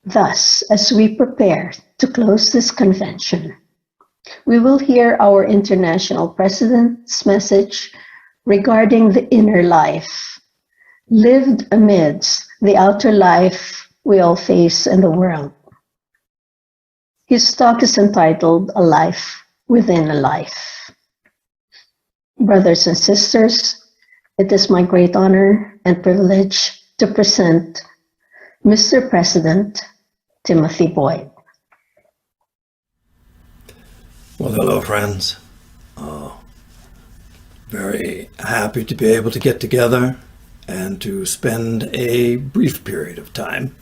Thus, as we prepare to close this convention, we will hear our International President's message regarding the inner life, lived amidst the outer life we all face in the world. His talk is entitled A Life Within a Life. Brothers and sisters, it is my great honor and privilege to present Mr. President Timothy Boyd. Well, hello, friends. Very happy to be able to get together and to spend a brief period of time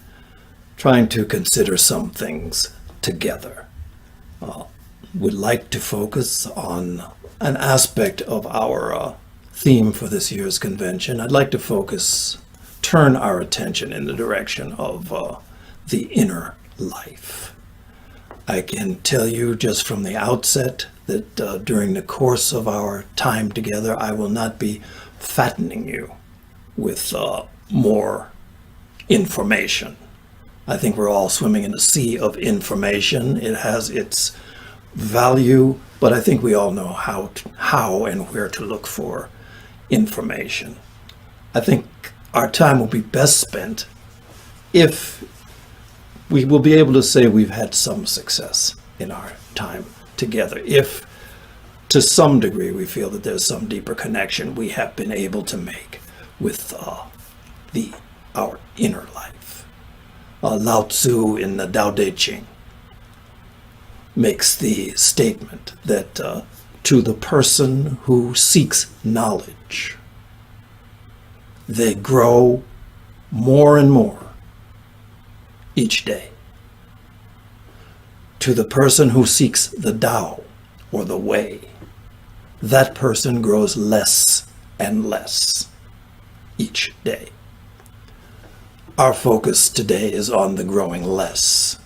trying to consider some things together. Would like to focus on an aspect of our theme for this year's convention. I'd like to turn our attention in the direction of the inner life. I can tell you just from the outset that during the course of our time together, I will not be fattening you with more information. I think we're all swimming in a sea of information. It has its value, but I think we all know how and where to look for information. I think our time will be best spent if we will be able to say we've had some success in our time together. If to some degree we feel that there's some deeper connection we have been able to make with our inner life. Lao Tzu in the Tao Te Ching makes the statement that to the person who seeks knowledge, they grow more and more each day. To the person who seeks the Tao, or the way, that person grows less and less each day. Our focus today is on the growing less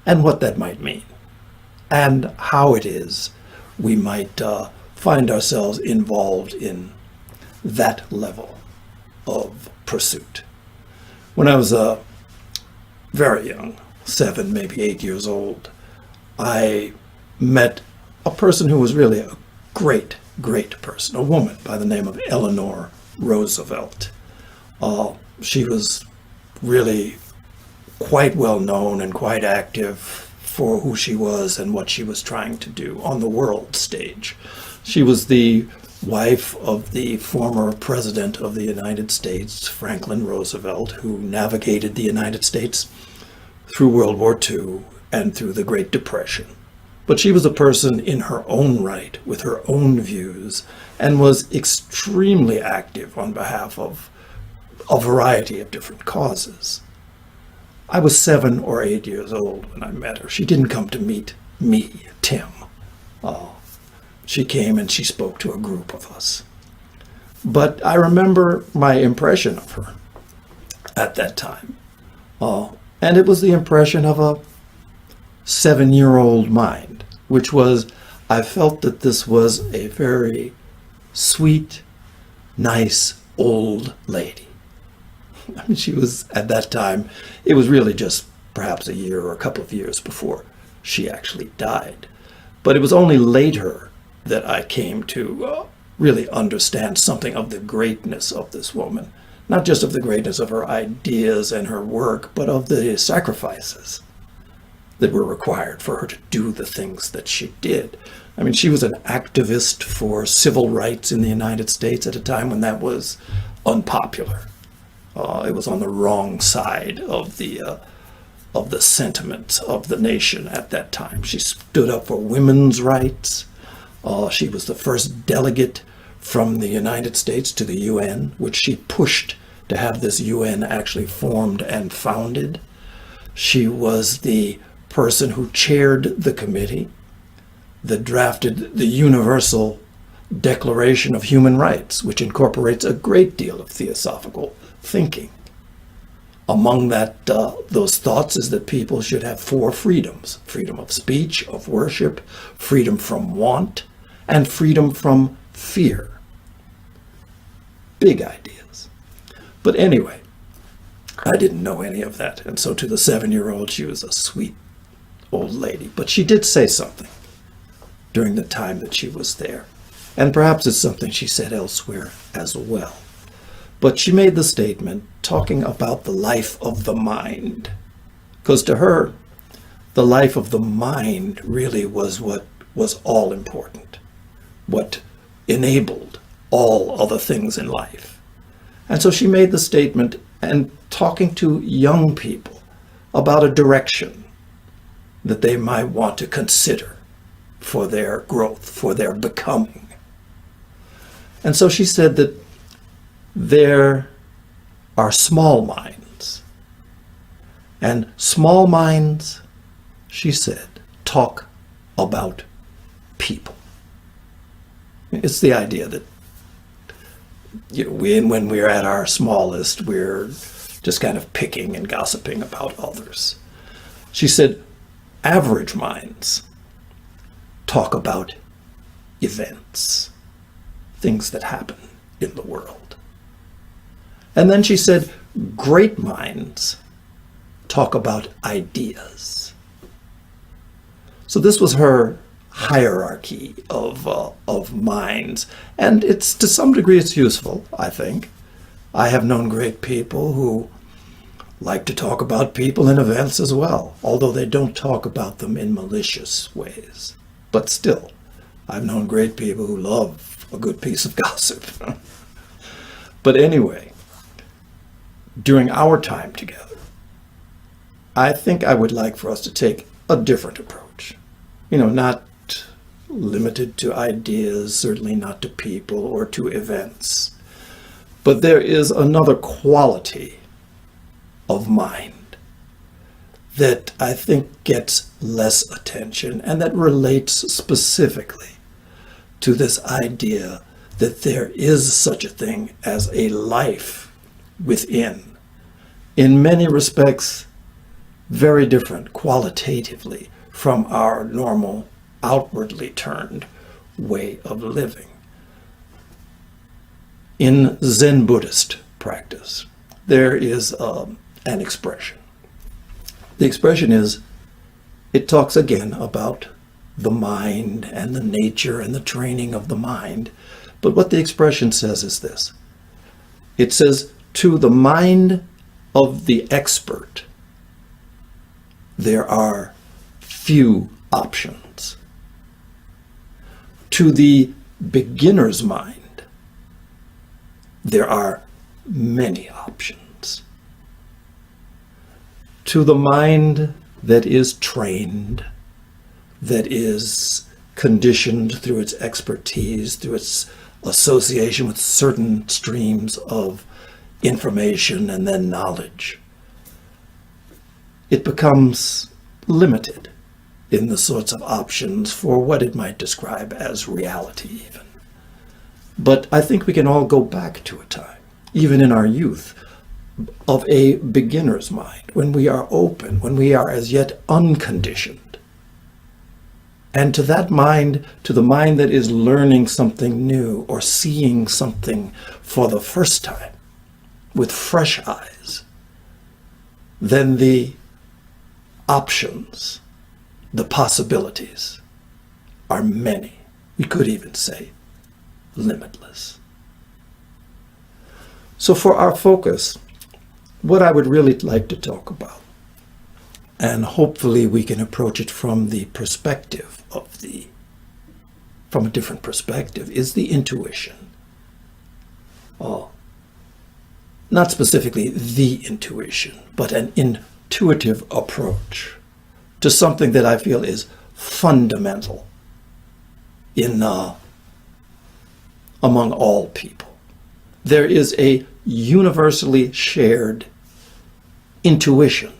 and what that might mean, and how it is we might find ourselves involved in that level of pursuit. When I was very young, 7, maybe 8 years old, I met a person who was really a great person, a woman by the name of Eleanor Roosevelt. She was really quite well known and quite active for who she was and what she was trying to do on the world stage. She was the wife of the former president of the United States, Franklin Roosevelt, who navigated the United States through World War II and through the Great Depression. But she was a person in her own right, with her own views, and was extremely active on behalf of a variety of different causes. I was 7 or 8 years old when I met her. She didn't come to meet me, Tim. She came and she spoke to a group of us. But I remember my impression of her at that time. And it was the impression of a 7-year-old mind, which was, I felt that this was a very sweet, nice, old lady. I mean, she was, at that time, it was really just perhaps a year or a couple of years before she actually died. But it was only later that I came to really understand something of the greatness of this woman. Not just of the greatness of her ideas and her work, but of the sacrifices that were required for her to do the things that she did. I mean, she was an activist for civil rights in the United States at a time when that was unpopular. It was on the wrong side of the sentiments of the nation at that time. She stood up for women's rights. She was the first delegate from the United States to the UN, which she pushed to have this UN actually formed and founded. She was the person who chaired the committee that drafted the Universal Declaration of Human Rights, which incorporates a great deal of theosophical thinking. Among those thoughts is that people should have 4 freedoms: freedom of speech, of worship, freedom from want, and freedom from fear. Big ideas. But anyway, I didn't know any of that. And so to the 7-year-old, she was a sweet old lady. But she did say something during the time that she was there. And perhaps it's something she said elsewhere as well. But she made the statement talking about the life of the mind. Because to her, the life of the mind really was what was all important, what enabled all other things in life. And so she made the statement and talking to young people about a direction that they might want to consider for their growth, for their becoming. And so she said that there are small minds. And small minds, she said, talk about people. It's the idea that when we're at our smallest, we're just kind of picking and gossiping about others. She said, average minds talk about events, things that happen in the world. And then she said, great minds talk about ideas. So this was her hierarchy of minds. And it's to some degree it's useful, I think. I have known great people who like to talk about people and events as well, although they don't talk about them in malicious ways. But still, I've known great people who love a good piece of gossip. But anyway, during our time together, I think I would like for us to take a different approach. Not limited to ideas, certainly not to people or to events. But there is another quality of mind that I think gets less attention and that relates specifically to this idea that there is such a thing as a life within. In many respects, very different qualitatively from our normal outwardly turned way of living. In Zen Buddhist practice, there is an expression. The expression is, it talks again about the mind and the nature and the training of the mind. But what the expression says is this. It says, to the mind of the expert, there are few options. To the beginner's mind, there are many options. To the mind that is trained, that is conditioned through its expertise, through its association with certain streams of information and then knowledge, it becomes limited in the sorts of options for what it might describe as reality even. But I think we can all go back to a time, even in our youth, of a beginner's mind, when we are open, when we are as yet unconditioned. And to that mind, to the mind that is learning something new or seeing something for the first time with fresh eyes, then the options, the possibilities are many. We could even say limitless. So for our focus, what I would really like to talk about, and hopefully we can approach it from the perspective of from a different perspective, is the intuition. Not specifically the intuition, but an intuitive approach to something that I feel is fundamental among all people. There is a universally shared intuition.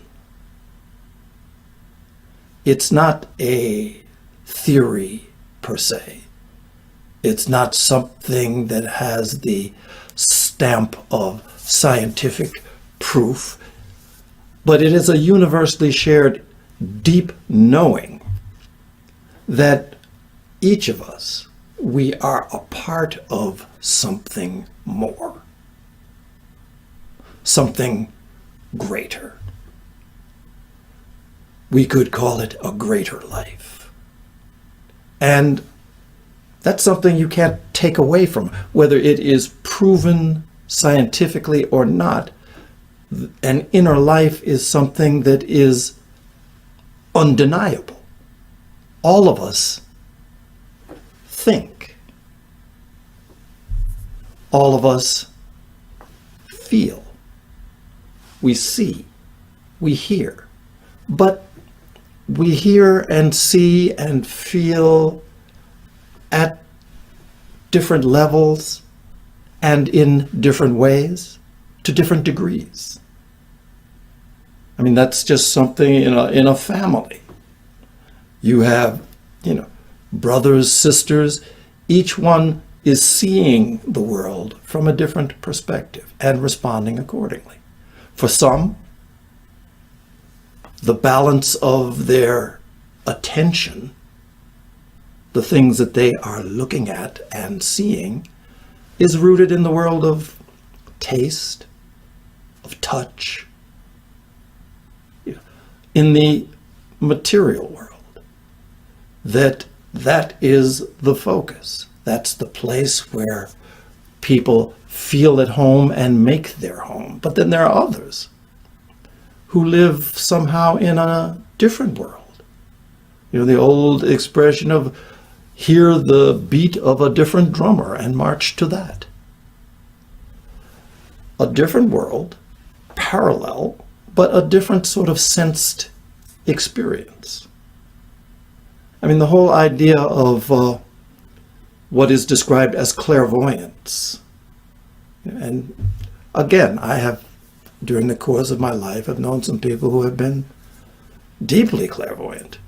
It's not a theory per se. It's not something that has the stamp of scientific proof, but it is a universally shared deep knowing that each of us, we are a part of something more, something greater. We could call it a greater life. And that's something you can't take away from, whether it is proven scientifically or not. An inner life is something that is undeniable. All of us think. All of us feel. We see. We hear. But we hear and see and feel at different levels and in different ways to different degrees. I mean, that's just something in a family. You have, brothers, sisters, each one is seeing the world from a different perspective and responding accordingly. For some, the balance of their attention, the things that they are looking at and seeing, is rooted in the world of taste, of touch, in the material world. That is the focus. That's the place where people feel at home and make their home. But then there are others who live somehow in a different world. The old expression of hear the beat of a different drummer and march to that. A different world, parallel, but a different sort of sensed experience. I mean, the whole idea of what is described as clairvoyance. And again, during the course of my life, I've known some people who have been deeply clairvoyant,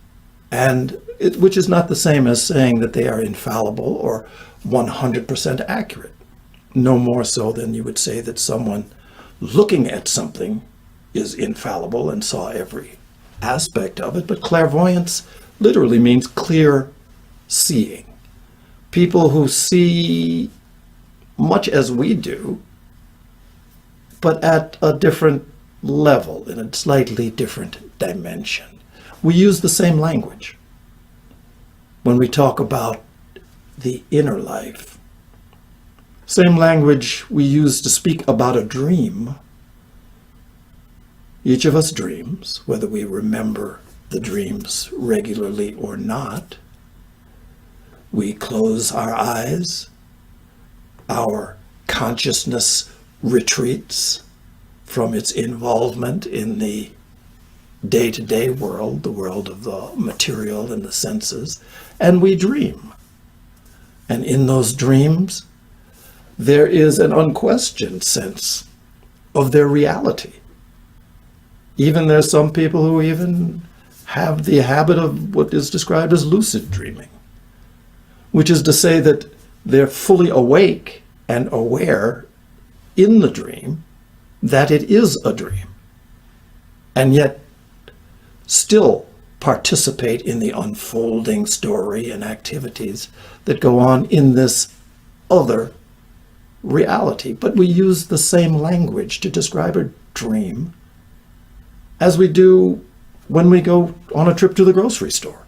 which is not the same as saying that they are infallible or 100% accurate. No more so than you would say that someone looking at something is infallible and saw every aspect of it. But clairvoyance literally means clear seeing. People who see much as we do, but at a different level, in a slightly different dimension. We use the same language when we talk about the inner life. Same language we use to speak about a dream. Each of us dreams, whether we remember the dreams regularly or not. We close our eyes. Our consciousness retreats from its involvement in the day-to-day world, the world of the material and the senses, and we dream. And in those dreams, there is an unquestioned sense of their reality. Even there's some people who even have the habit of what is described as lucid dreaming, which is to say that they're fully awake and aware in the dream that it is a dream, and yet still participate in the unfolding story and activities that go on in this other reality. But we use the same language to describe a dream as we do when we go on a trip to the grocery store.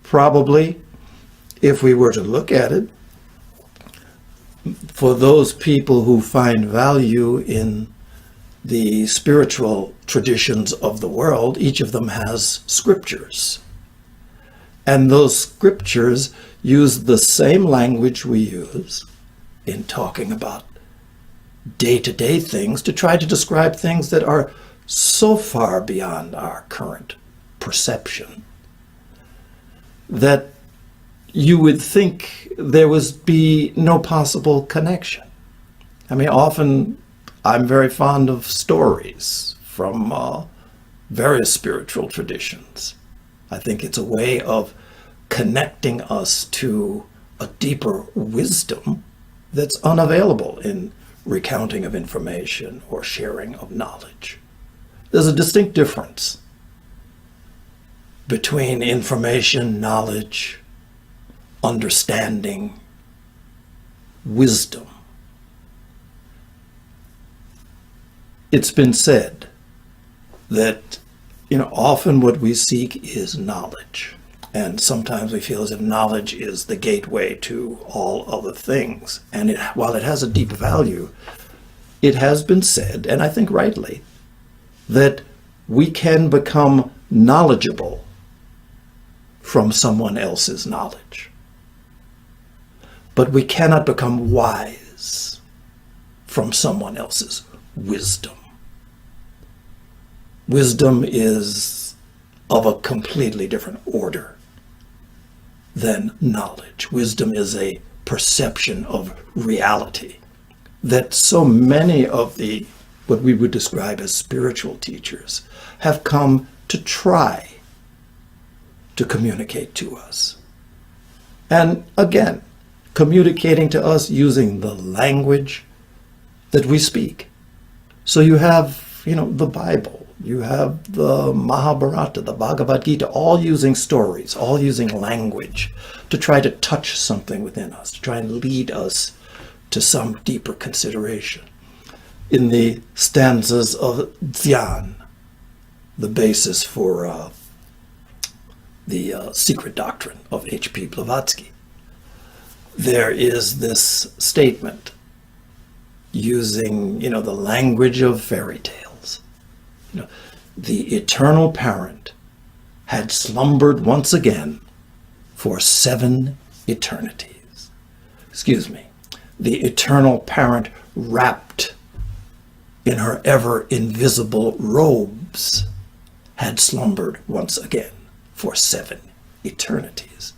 Probably, if we were to look at it, for those people who find value in the spiritual traditions of the world, each of them has scriptures. And those scriptures use the same language we use in talking about day-to-day things to try to describe things that are so far beyond our current perception that you would think there would be no possible connection. I mean, often I'm very fond of stories from various spiritual traditions. I think it's a way of connecting us to a deeper wisdom that's unavailable in recounting of information or sharing of knowledge. There's a distinct difference between information, knowledge, understanding, wisdom. It's been said that, often what we seek is knowledge. And sometimes we feel as if knowledge is the gateway to all other things. And while it has a deep value, it has been said, and I think rightly, that we can become knowledgeable from someone else's knowledge. But we cannot become wise from someone else's wisdom. Wisdom is of a completely different order than knowledge. Wisdom is a perception of reality that so many of what we would describe as spiritual teachers have come to try to communicate to us. And again, communicating to us using the language that we speak. So you have, the Bible, you have the Mahabharata, the Bhagavad Gita, all using stories, all using language to try to touch something within us, to try and lead us to some deeper consideration. In the stanzas of Dhyan, the basis for the secret doctrine of H.P. Blavatsky, there is this statement using, the language of fairy tales. The eternal parent had slumbered once again for 7 eternities. The eternal parent wrapped in her ever invisible robes had slumbered once again for 7 eternities.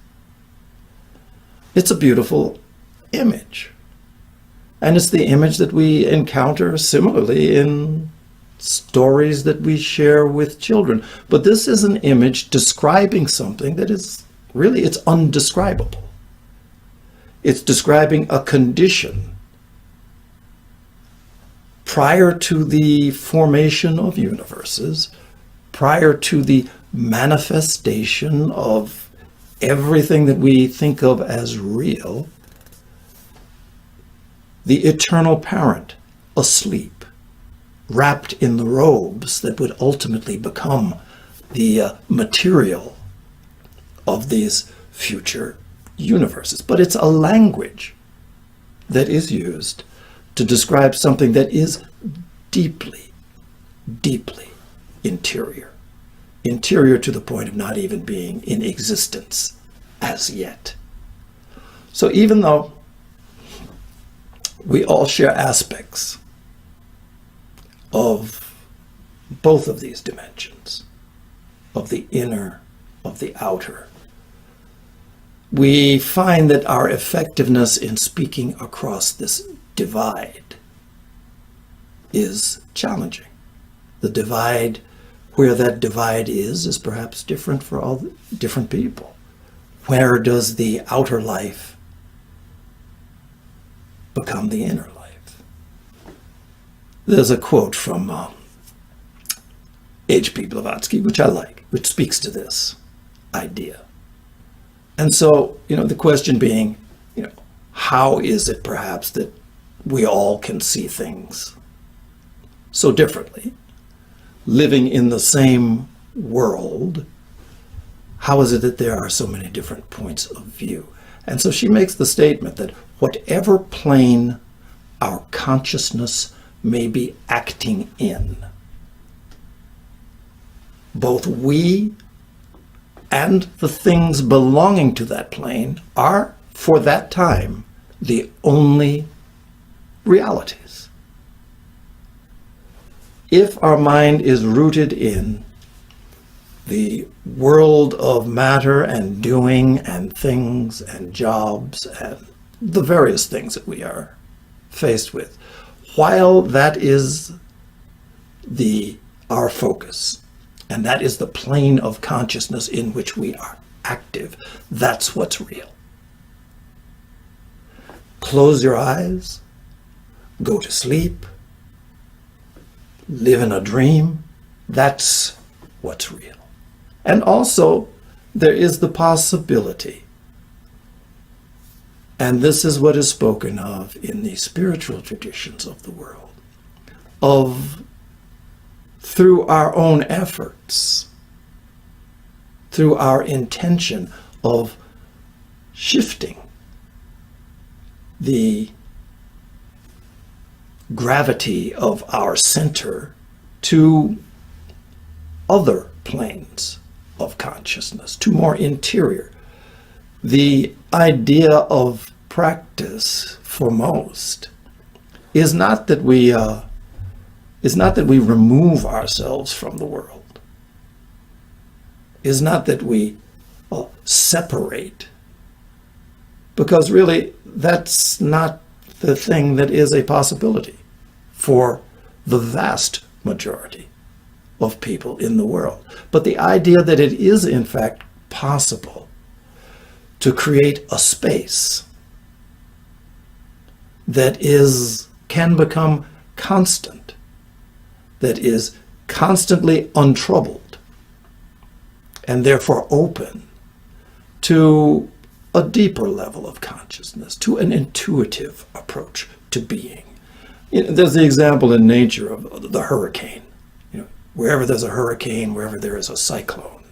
It's a beautiful image. And it's the image that we encounter similarly in stories that we share with children. But this is an image describing something that is really, it's undescribable. It's describing a condition prior to the formation of universes, prior to the manifestation of everything that we think of as real. The eternal parent, asleep, wrapped in the robes that would ultimately become the material of these future universes. But it's a language that is used to describe something that is deeply, deeply interior. Interior to the point of not even being in existence as yet. So even though we all share aspects of both of these dimensions, of the inner, of the outer, we find that our effectiveness in speaking across this divide is challenging. The divide, where that divide is perhaps different for all different people. Where does the outer life become the inner life? There's a quote from H.P. Blavatsky, which I like, which speaks to this idea. And so, the question being, how is it perhaps that we all can see things so differently? Living in the same world, how is it that there are so many different points of view? And so she makes the statement that whatever plane our consciousness may be acting in, both we and the things belonging to that plane are, for that time, the only realities. If our mind is rooted in the world of matter and doing and things and jobs and the various things that we are faced with, while that is our focus, and that is the plane of consciousness in which we are active, that's what's real. Close your eyes, go to sleep, live in a dream, that's what's real. And also, there is the possibility, and this is what is spoken of in the spiritual traditions of the world, of through our own efforts, through our intention of shifting the gravity of our center to other planes of consciousness, to more interior. The idea of practice for most is not that we remove ourselves from the world, is not that we separate, because really that's not the thing that is a possibility for the vast majority of people in the world. But the idea that it is in fact possible to create a space that can become constant, that is constantly untroubled, and therefore open to a deeper level of consciousness, to an intuitive approach to being. There's the example in nature of the hurricane. Wherever there's a hurricane, wherever there is a cyclone,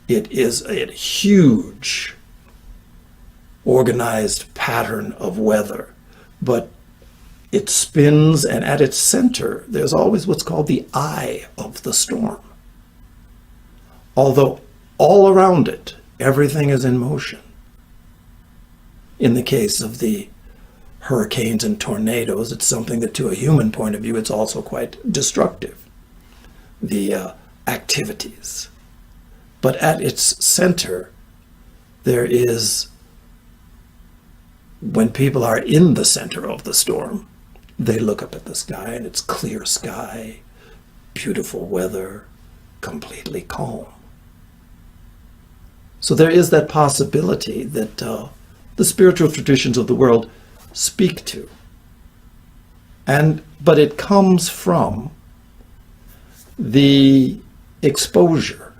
it is a huge organized pattern of weather, but it spins, and at its center, there's always what's called the eye of the storm. Although all around it, everything is in motion. In the case of the hurricanes and tornadoes, it's something that to a human point of view, it's also quite destructive, the activities. But at its center, there is, when people are in the center of the storm, they look up at the sky and it's clear sky, beautiful weather, completely calm. So there is that possibility that the spiritual traditions of the world speak to. But it comes from the exposure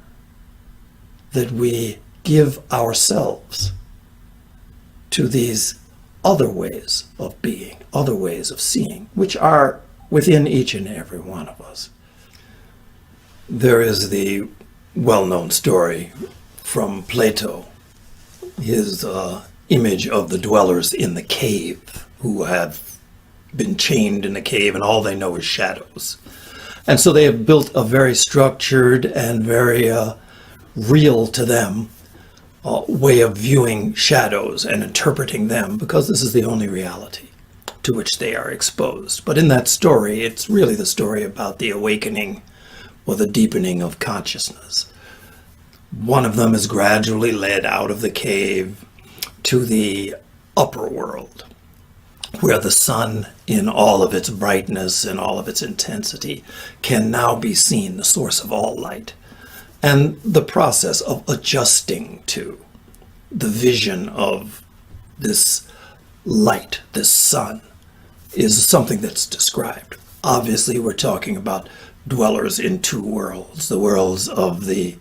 that we give ourselves to these other ways of being, other ways of seeing, which are within each and every one of us. There is the well-known story from Plato, his image of the dwellers in the cave who have been chained in a cave and all they know is shadows. And so they have built a very structured and very real to them way of viewing shadows and interpreting them, because this is the only reality to which they are exposed. But in that story, it's really the story about the awakening or the deepening of consciousness. One of them is gradually led out of the cave to the upper world, where the sun in all of its brightness and all of its intensity can now be seen, the source of all light. And the process of adjusting to the vision of this light, this sun, is something that's described. Obviously, we're talking about dwellers in two worlds, the worlds of the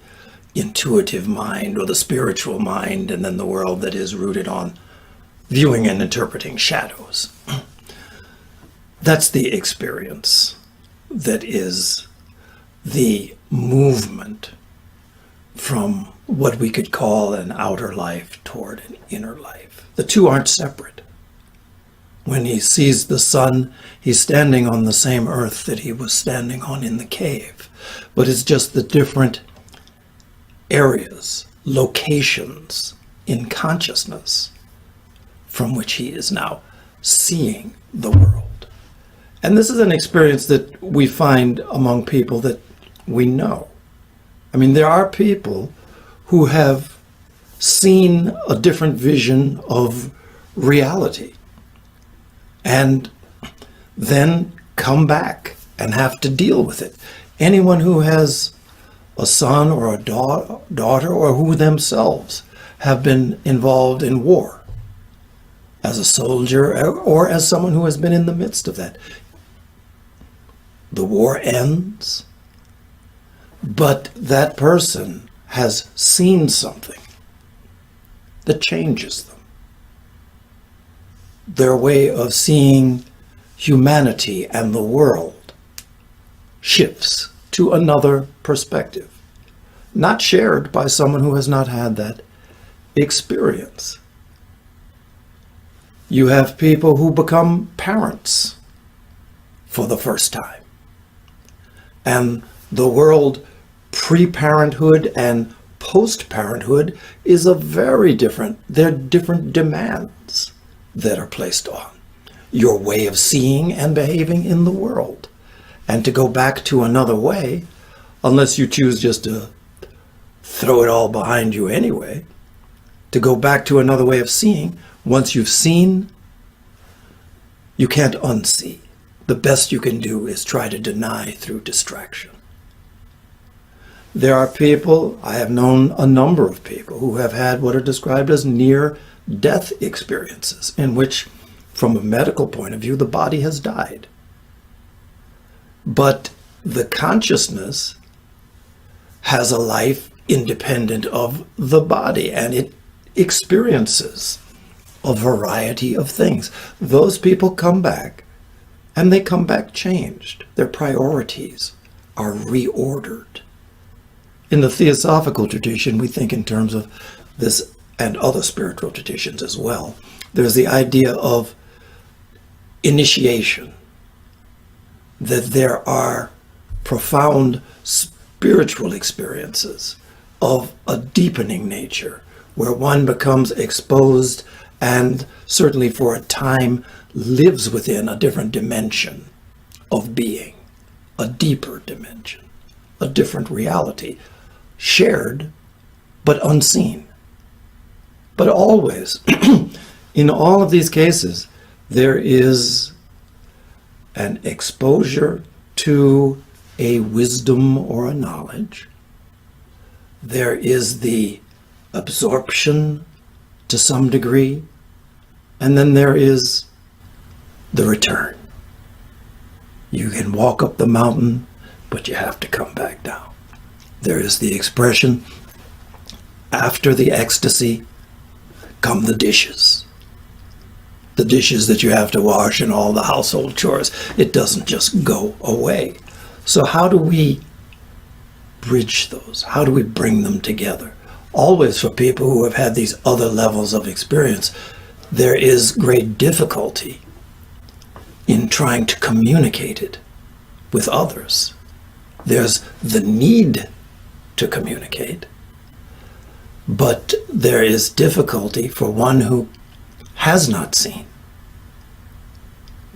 intuitive mind or the spiritual mind, and then the world that is rooted on viewing and interpreting shadows. That's the experience that is the movement from what we could call an outer life toward an inner life. The two aren't separate. When he sees the sun, he's standing on the same earth that he was standing on in the cave, but it's just the different areas, locations in consciousness from which he is now seeing the world. And this is an experience that we find among people that we know. I mean, there are people who have seen a different vision of reality and then come back and have to deal with it. Anyone who has a son or a daughter or who themselves have been involved in war as a soldier or as someone who has been in the midst of that. The war ends, but that person has seen something that changes them. Their way of seeing humanity and the world shifts to another perspective, not shared by someone who has not had that experience. You have people who become parents for the first time. And the world pre-parenthood and post-parenthood is a very different, there are different demands that are placed on your way of seeing and behaving in the world. And to go back to another way, unless you choose just to throw it all behind you anyway, to go back to another way of seeing, once you've seen, you can't unsee. The best you can do is try to deny through distraction. There are people, I have known a number of people who have had what are described as near-death experiences, in which, from a medical point of view, the body has died. But the consciousness has a life independent of the body, and it experiences a variety of things. Those people come back, and they come back changed. Their priorities are reordered. In the Theosophical tradition, we think in terms of this, and other spiritual traditions as well. There's the idea of initiation, that there are profound spiritual experiences of a deepening nature, where one becomes exposed and certainly for a time lives within a different dimension of being, a deeper dimension, a different reality, shared but unseen. But always, in all of these cases, there is an exposure to a wisdom or a knowledge. There is the absorption to some degree, and then there is the return. You can walk up the mountain, but you have to come back down. There is the expression, after the ecstasy come the dishes. The dishes that you have to wash and all the household chores. It doesn't just go away. So how do we bridge those? How do we bring them together? Always for people who have had these other levels of experience, there is great difficulty in trying to communicate it with others. There's the need to communicate, but there is difficulty for one who has not seen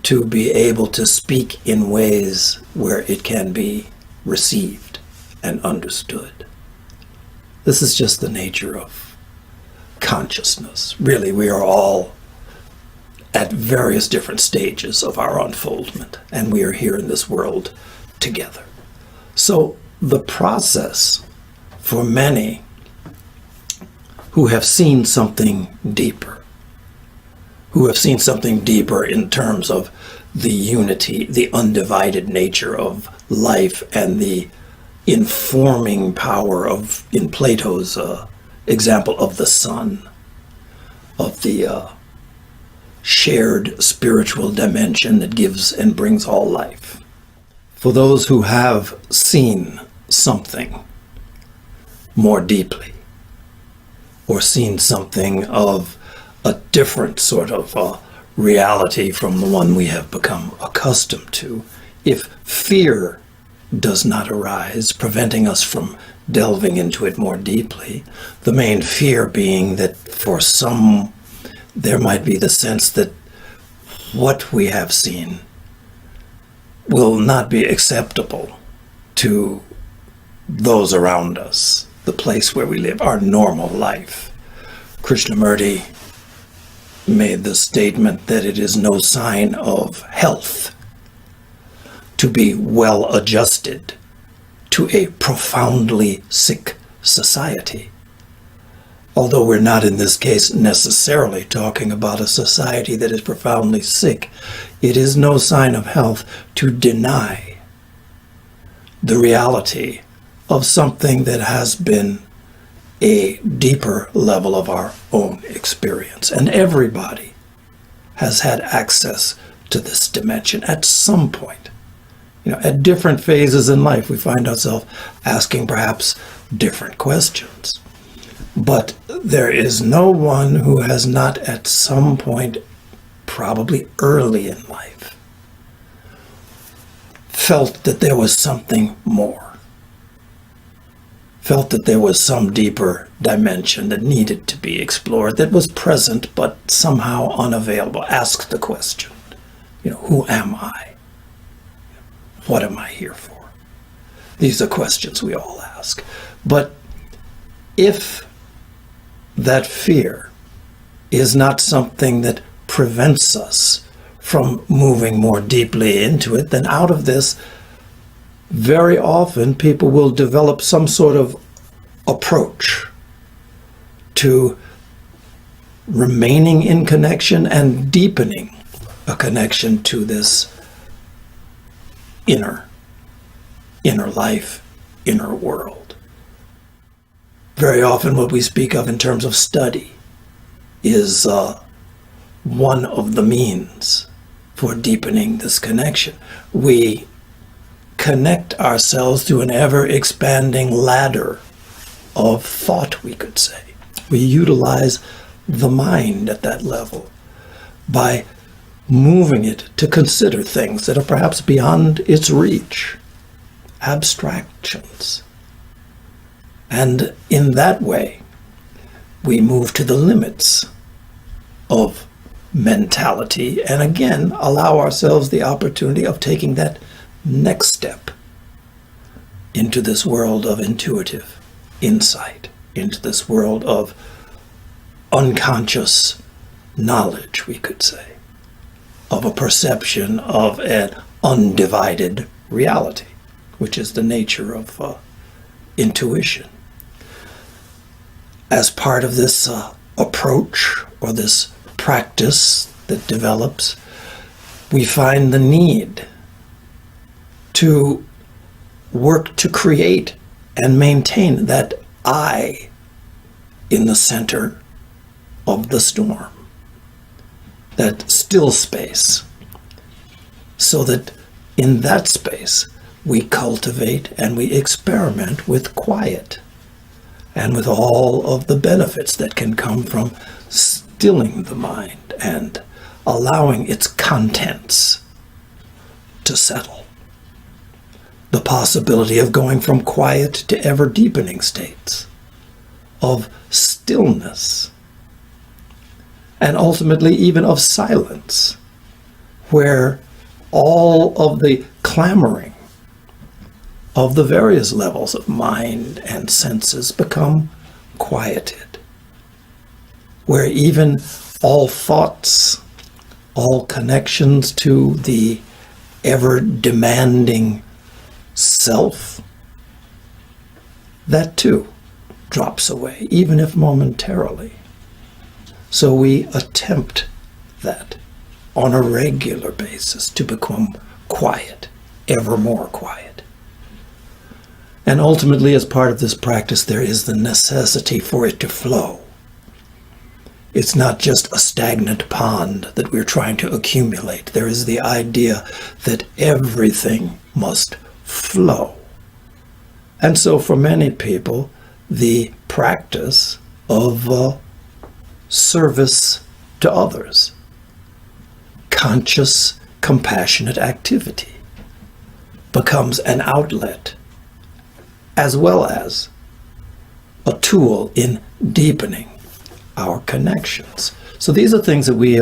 to be able to speak in ways where it can be received and understood. This is just the nature of consciousness. Really, we are all at various different stages of our unfoldment, and we are here in this world together. So the process for many who have seen something deeper, in terms of the unity, the undivided nature of life, and the informing power of, in Plato's example of the sun, of the shared spiritual dimension that gives and brings all life. For those who have seen something more deeply, or seen something of a different sort of reality from the one we have become accustomed to, if fear does not arise, preventing us from delving into it more deeply, the main fear being that for some there might be the sense that what we have seen will not be acceptable to those around us, the place where we live, our normal life. Krishnamurti made the statement that it is no sign of health to be well adjusted to a profoundly sick society. Although we're not in this case necessarily talking about a society that is profoundly sick, it is no sign of health to deny the reality of something that has been a deeper level of our own experience. And everybody has had access to this dimension at some point At different phases in life, we find ourselves asking perhaps different questions. But there is no one who has not at some point, probably early in life, felt that there was something more, felt that there was some deeper dimension that needed to be explored, that was present but somehow unavailable. Ask the question, who am I? What am I here for? These are questions we all ask. But if that fear is not something that prevents us from moving more deeply into it, then out of this, very often people will develop some sort of approach to remaining in connection and deepening a connection to this inner life, inner world. Very often what we speak of in terms of study is one of the means for deepening this connection. We connect ourselves to an ever-expanding ladder of thought, we could say. We utilize the mind at that level by moving it to consider things that are perhaps beyond its reach, abstractions. And in that way, we move to the limits of mentality and again allow ourselves the opportunity of taking that next step into this world of intuitive insight, into this world of unconscious knowledge, we could say, of a perception of an undivided reality, which is the nature of intuition. As part of this approach or this practice that develops, we find the need to work to create and maintain that I in the center of the storm, that still space, so that in that space we cultivate and we experiment with quiet and with all of the benefits that can come from stilling the mind and allowing its contents to settle. The possibility of going from quiet to ever deepening states of stillness and ultimately even of silence, where all of the clamoring of the various levels of mind and senses become quieted, where even all thoughts, all connections to the ever-demanding self, that too drops away, even if momentarily. So we attempt that on a regular basis to become quiet, ever more quiet. And ultimately, as part of this practice, there is the necessity for it to flow. It's not just a stagnant pond that we're trying to accumulate. There is the idea that everything must flow. And so for many people, the practice of service to others, conscious, compassionate activity, becomes an outlet as well as a tool in deepening our connections. So these are things that we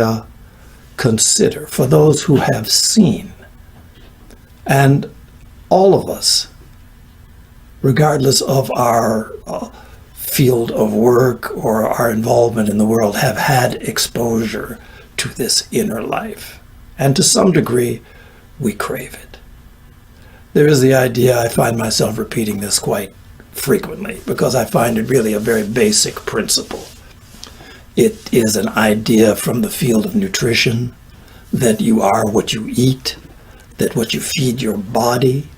consider for those who have seen. And all of us, regardless of our field of work or our involvement in the world, have had exposure to this inner life. And to some degree, we crave it. There is the idea, I find myself repeating this quite frequently, because I find it really a very basic principle. It is an idea from the field of nutrition, that you are what you eat, that what you feed your body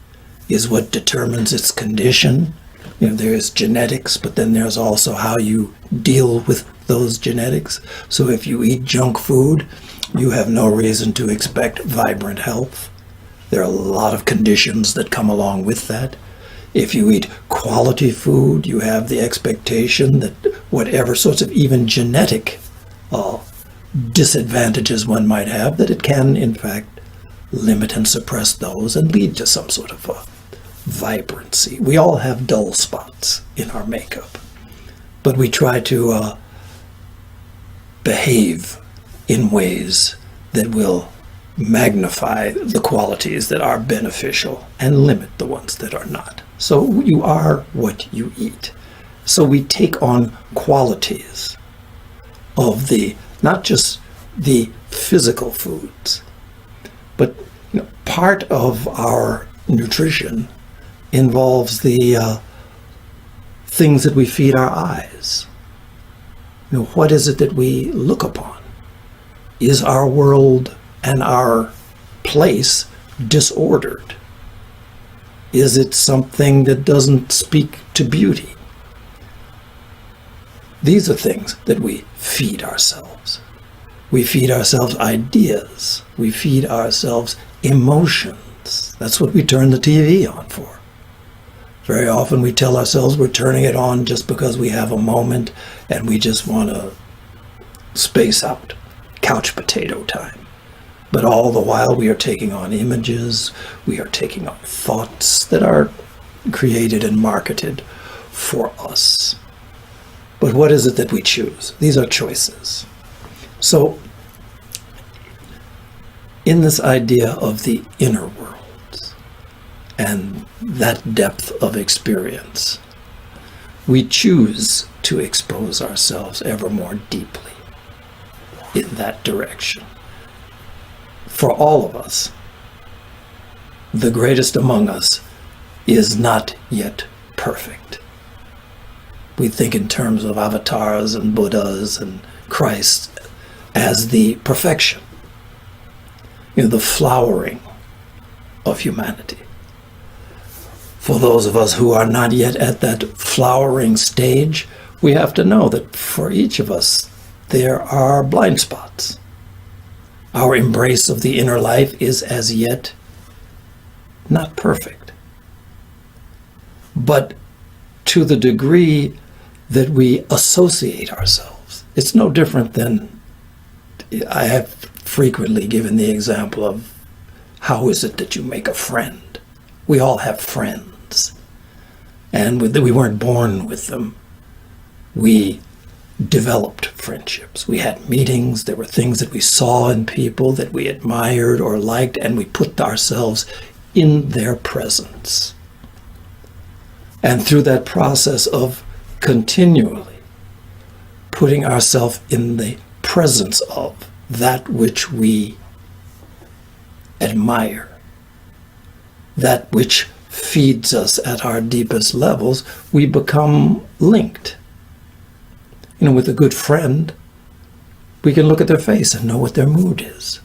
is what determines its condition. There is genetics, but then there's also how you deal with those genetics. So if you eat junk food, you have no reason to expect vibrant health. There are a lot of conditions that come along with that. If you eat quality food, you have the expectation that whatever sorts of even genetic disadvantages one might have, that it can, in fact, limit and suppress those and lead to some sort of vibrancy. We all have dull spots in our makeup, but we try to behave in ways that will magnify the qualities that are beneficial and limit the ones that are not. So you are what you eat. So we take on qualities of not just the physical foods, but part of our nutrition involves the things that we feed our eyes. What is it that we look upon? Is our world and our place disordered? Is it something that doesn't speak to beauty? These are things that we feed ourselves. We feed ourselves ideas. We feed ourselves emotions. That's what we turn the TV on for. Very often we tell ourselves we're turning it on just because we have a moment and we just want to space out, couch potato time. But all the while we are taking on images, we are taking on thoughts that are created and marketed for us. But what is it that we choose? These are choices. So, in this idea of the inner world and that depth of experience, we choose to expose ourselves ever more deeply in that direction. For all of us, the greatest among us is not yet perfect. We think in terms of avatars and Buddhas and Christ as the perfection, the flowering of humanity. For those of us who are not yet at that flowering stage, we have to know that for each of us, there are blind spots. Our embrace of the inner life is as yet not perfect. But to the degree that we associate ourselves, it's no different than, I have frequently given the example of how is it that you make a friend? We all have friends, and we weren't born with them. We developed friendships. We had meetings. There were things that we saw in people that we admired or liked, and we put ourselves in their presence. And through that process of continually putting ourselves in the presence of that which we admire, that which feeds us at our deepest levels, we become linked. With a good friend, we can look at their face and know what their mood is.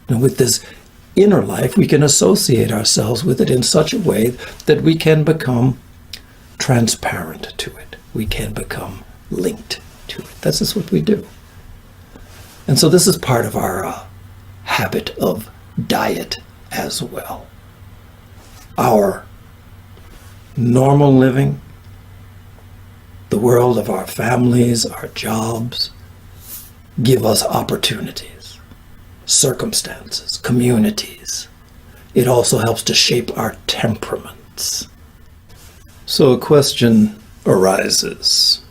And with this inner life, we can associate ourselves with it in such a way that we can become transparent to it. We can become linked to it. That's just what we do. And so this is part of our habit of diet as well. Our normal living, the world of our families, our jobs, give us opportunities, circumstances, communities. It also helps to shape our temperaments. So a question arises.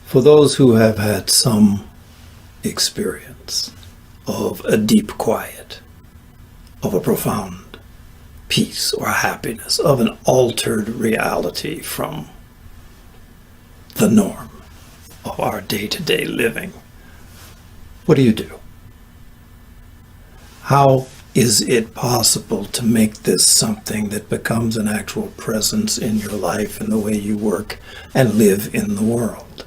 For those who have had some experience of a deep quiet, of a profound peace or happiness, of an altered reality from the norm of our day-to-day living, what do you do? How is it possible to make this something that becomes an actual presence in your life and the way you work and live in the world?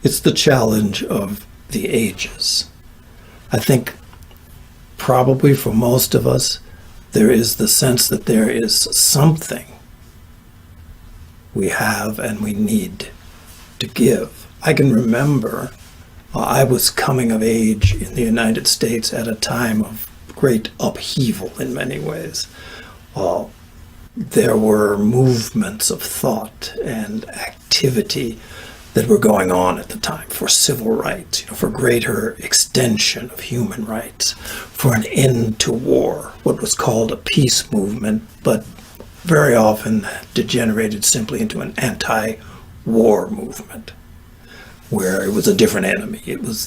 It's the challenge of the ages. I think probably for most of us, there is the sense that there is something we have and we need to give. I can remember I was coming of age in the United States at a time of great upheaval in many ways. There were movements of thought and activity that were going on at the time for civil rights, for greater extension of human rights, for an end to war, what was called a peace movement, but very often degenerated simply into an anti-war movement, where it was a different enemy.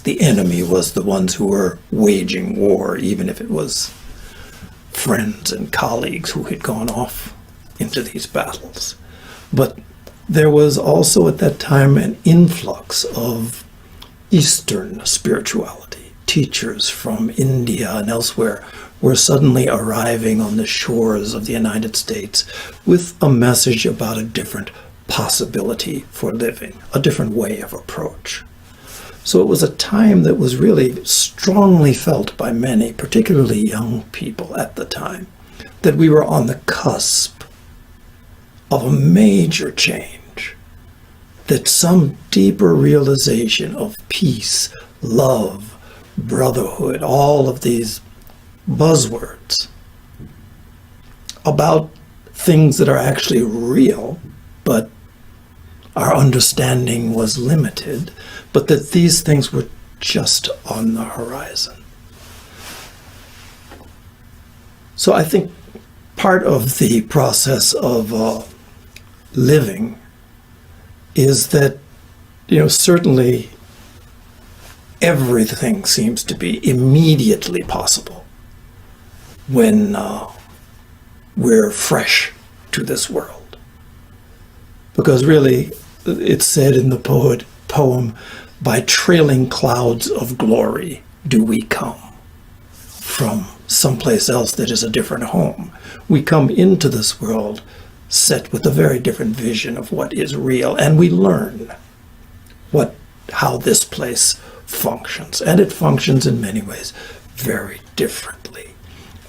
The enemy was the ones who were waging war, even if it was friends and colleagues who had gone off into these battles. But there was also at that time an influx of Eastern spirituality. Teachers from India and elsewhere were suddenly arriving on the shores of the United States with a message about a different possibility for living, a different way of approach. So it was a time that was really strongly felt by many, particularly young people at the time, that we were on the cusp of a major change, that some deeper realization of peace, love, brotherhood, all of these buzzwords about things that are actually real, but our understanding was limited, but that these things were just on the horizon. So I think part of the process of living is that, certainly everything seems to be immediately possible when we're fresh to this world. Because really, it's said in the poem, by trailing clouds of glory do we come from someplace else that is a different home. We come into this world set with a very different vision of what is real, and we learn how this place functions. And it functions in many ways very differently.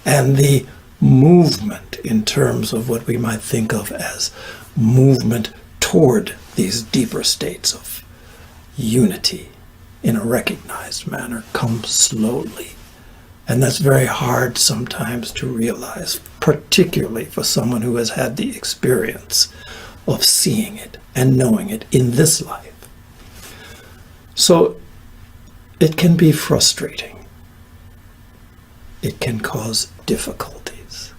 And the movement in terms of what we might think of as movement toward these deeper states of unity in a recognized manner comes slowly. And that's very hard sometimes to realize, particularly for someone who has had the experience of seeing it and knowing it in this life. So it can be frustrating. It can cause difficulties.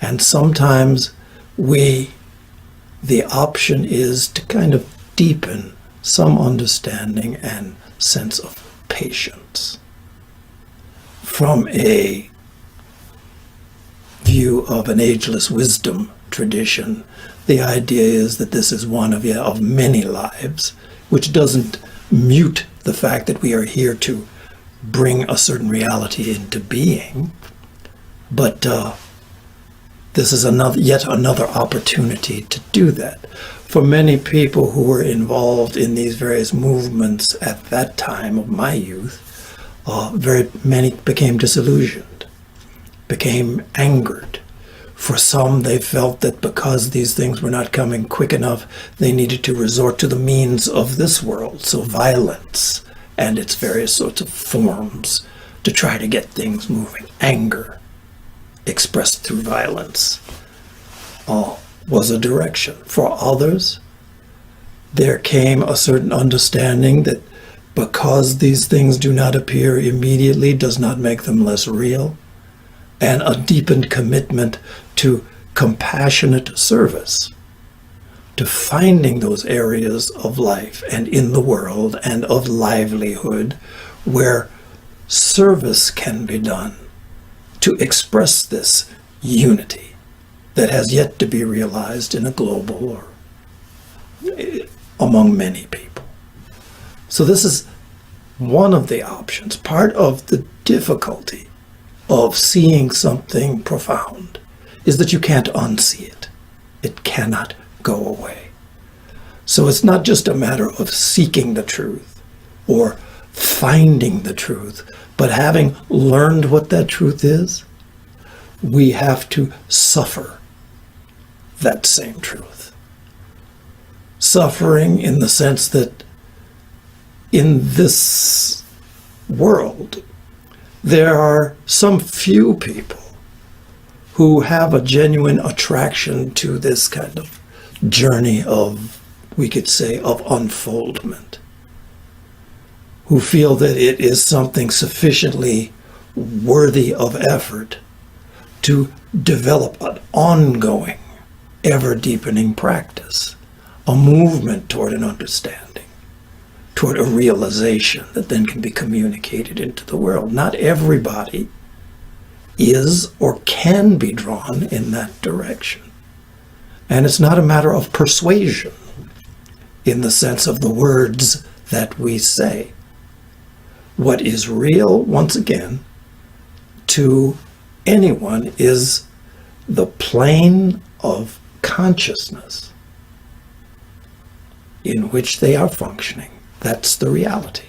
And sometimes the option is to kind of deepen some understanding and sense of patience. From a view of an ageless wisdom tradition, the idea is that this is one of many lives, which doesn't mute the fact that we are here to bring a certain reality into being, but this is yet another opportunity to do that. For many people who were involved in these various movements at that time of my youth, very many became disillusioned, became angered. For some, they felt that because these things were not coming quick enough, they needed to resort to the means of this world, so violence and its various sorts of forms to try to get things moving. Anger, expressed through violence, was a direction. For others, there came a certain understanding that because these things do not appear immediately does not make them less real, and a deepened commitment to compassionate service, to finding those areas of life and in the world and of livelihood where service can be done to express this unity that has yet to be realized in a global or among many people. So this is one of the options. Part of the difficulty of seeing something profound is that you can't unsee it. It cannot go away. So it's not just a matter of seeking the truth or finding the truth, but having learned what that truth is, we have to suffer that same truth. Suffering in the sense that in this world, There are some few people who have a genuine attraction to this kind of journey of, we could say, of unfoldment, who feel that it is something sufficiently worthy of effort to develop an ongoing, ever-deepening practice, a movement toward an understanding, toward a realization that then can be communicated into the world. Not everybody is or can be drawn in that direction. And it's not a matter of persuasion in the sense of the words that we say. What is real, once again, to anyone is the plane of consciousness in which they are functioning. That's the reality.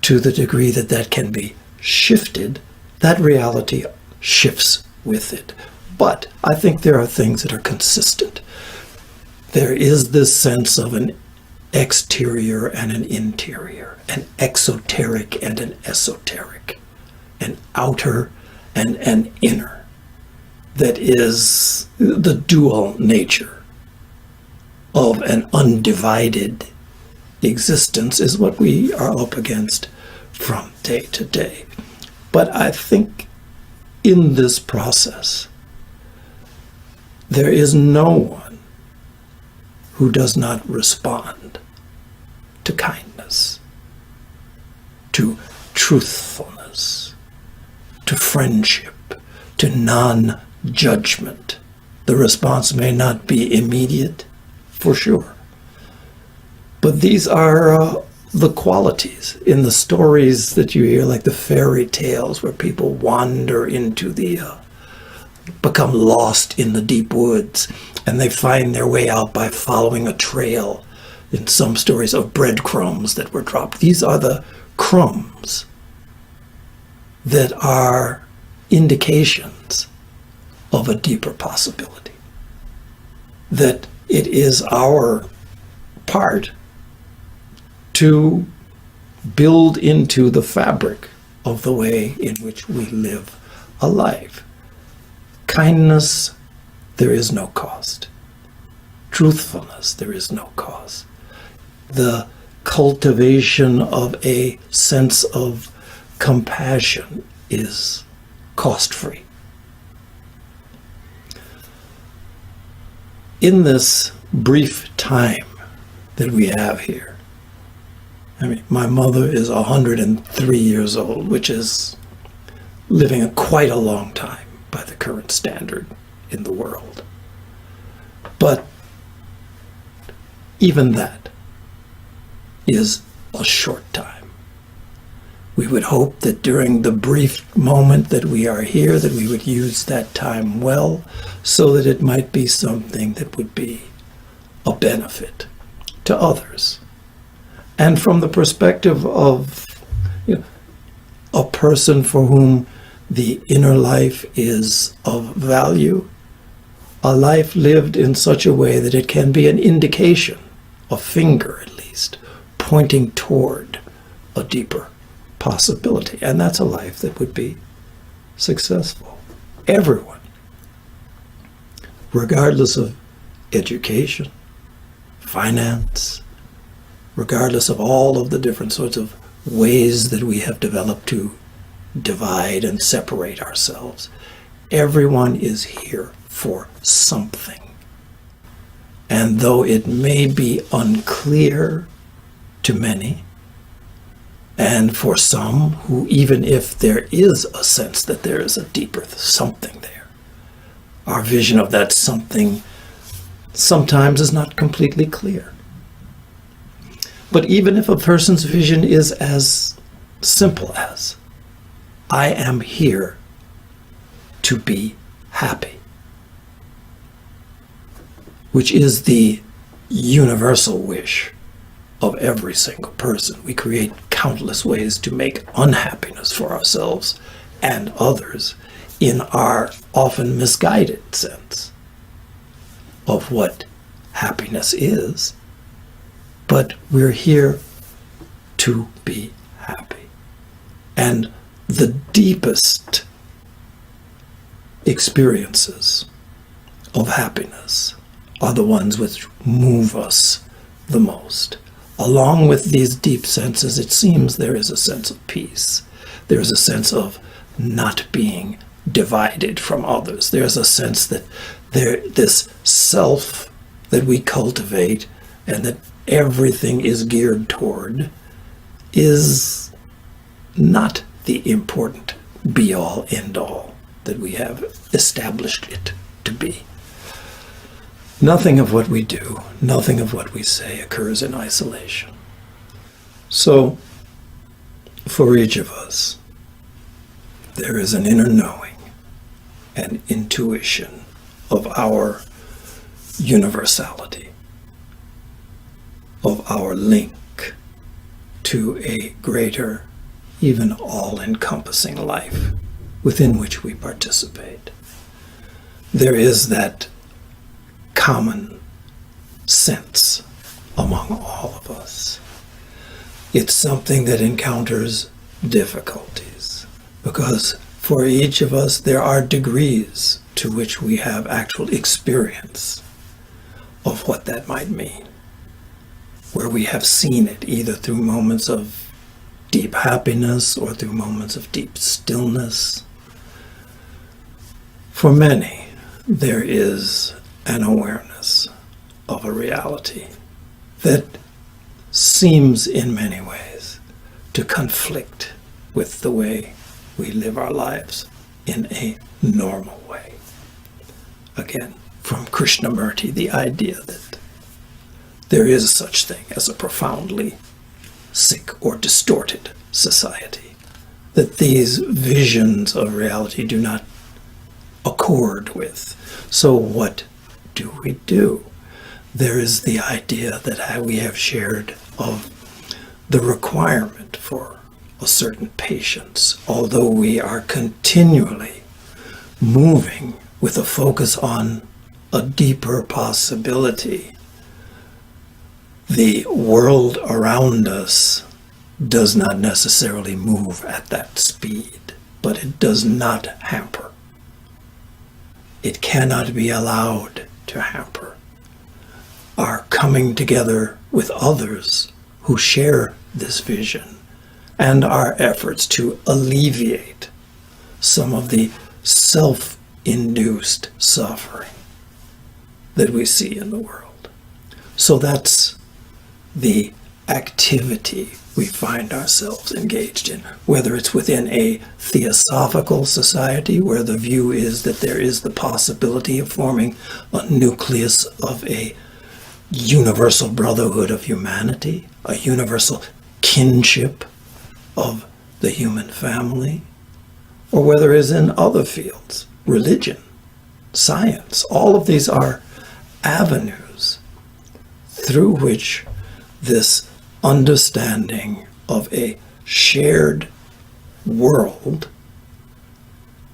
To the degree that that can be shifted, that reality shifts with it. But I think there are things that are consistent. There is this sense of an exterior and an interior, an exoteric and an esoteric, an outer and an inner, that is the dual nature of an undivided existence is what we are up against from day to day. But I think in this process, there is no one who does not respond to kindness, to truthfulness, to friendship, to non-judgment. The response may not be immediate, for sure. But these are the qualities in the stories that you hear, like the fairy tales where people wander into the, become lost in the deep woods, and they find their way out by following a trail, in some stories, of breadcrumbs that were dropped. These are the crumbs that are indications of a deeper possibility. That it is our part to build into the fabric of the way in which we live a life. Kindness, there is no cost. Truthfulness, there is no cost. The cultivation of a sense of compassion is cost-free. In this brief time that we have here, I mean, my mother is 103 years old, which is living quite a long time by the current standard in the world. But even that is a short time. We would hope that during the brief moment that we are here, that we would use that time well, so that it might be something that would be a benefit to others. And from the perspective of a person for whom the inner life is of value, a life lived in such a way that it can be an indication, a finger at least, pointing toward a deeper possibility. And that's a life that would be successful. Everyone, regardless of education, finance, regardless of all of the different sorts of ways that we have developed to divide and separate ourselves, everyone is here for something. And though it may be unclear to many, and for some who, even if there is a sense that there is a deeper something there, our vision of that something sometimes is not completely clear. But even if a person's vision is as simple as, I am here to be happy, which is the universal wish of every single person. We create countless ways to make unhappiness for ourselves and others in our often misguided sense of what happiness is. But we're here to be happy. And the deepest experiences of happiness are the ones which move us the most. Along with these deep senses, it seems there is a sense of peace. There is a sense of not being divided from others. There's a sense that this self that we cultivate and that everything is geared toward is not the important be-all, end-all that we have established it to be. Nothing of what we do, nothing of what we say occurs in isolation. So, for each of us, there is an inner knowing and intuition of our universality, of our link to a greater, even all-encompassing life within which we participate. There is that common sense among all of us. It's something that encounters difficulties because for each of us there are degrees to which we have actual experience of what that might mean, where we have seen it either through moments of deep happiness or through moments of deep stillness. For many, there is an awareness of a reality that seems in many ways to conflict with the way we live our lives in a normal way. Again, from Krishnamurti, the idea that there is such thing as a profoundly sick or distorted society, that these visions of reality do not accord with. So what do? There is the idea that we have shared of the requirement for a certain patience, although we are continually moving with a focus on a deeper possibility. The world around us does not necessarily move at that speed, but it does not hamper. It cannot be allowed to hamper our coming together with others who share this vision and our efforts to alleviate some of the self-induced suffering that we see in the world. So that's the activity we find ourselves engaged in, whether it's within a theosophical society where the view is that there is the possibility of forming a nucleus of a universal brotherhood of humanity, a universal kinship of the human family, or whether it's in other fields, religion, science. All of these are avenues through which this understanding of a shared world,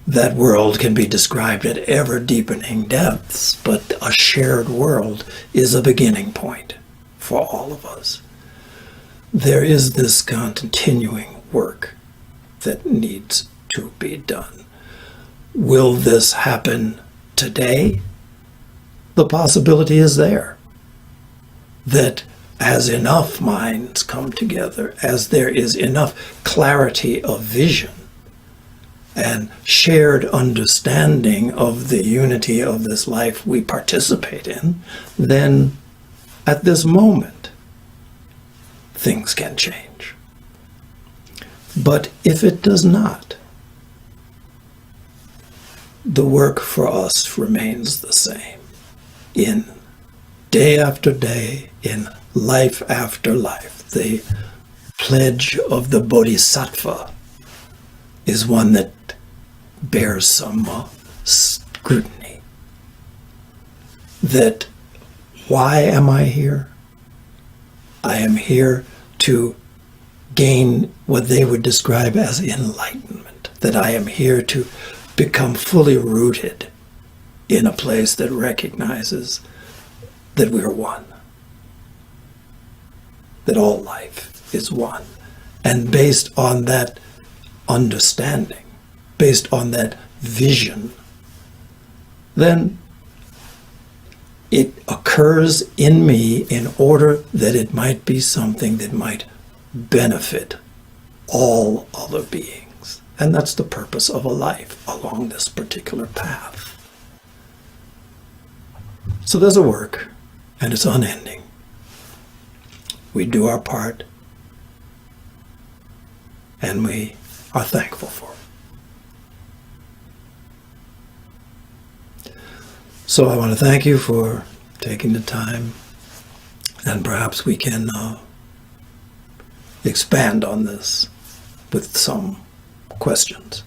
that world can be described at ever deepening depths, but a shared world is a beginning point for all of us. There is this continuing work that needs to be done. Will this happen today? The possibility is there that as enough minds come together, as there is enough clarity of vision and shared understanding of the unity of this life we participate in, then at this moment, things can change. But if it does not, the work for us remains the same. In day after day, in life after life, the pledge of the Bodhisattva is one that bears some scrutiny. That why am I here? I am here to gain what they would describe as enlightenment. That I am here to become fully rooted in a place that recognizes that we are one. That all life is one. And based on that understanding, based on that vision, then it occurs in me in order that it might be something that might benefit all other beings. And that's the purpose of a life along this particular path. So there's a work, and it's unending. We do our part, and we are thankful for it. So I want to thank you for taking the time, and perhaps we can expand on this with some questions.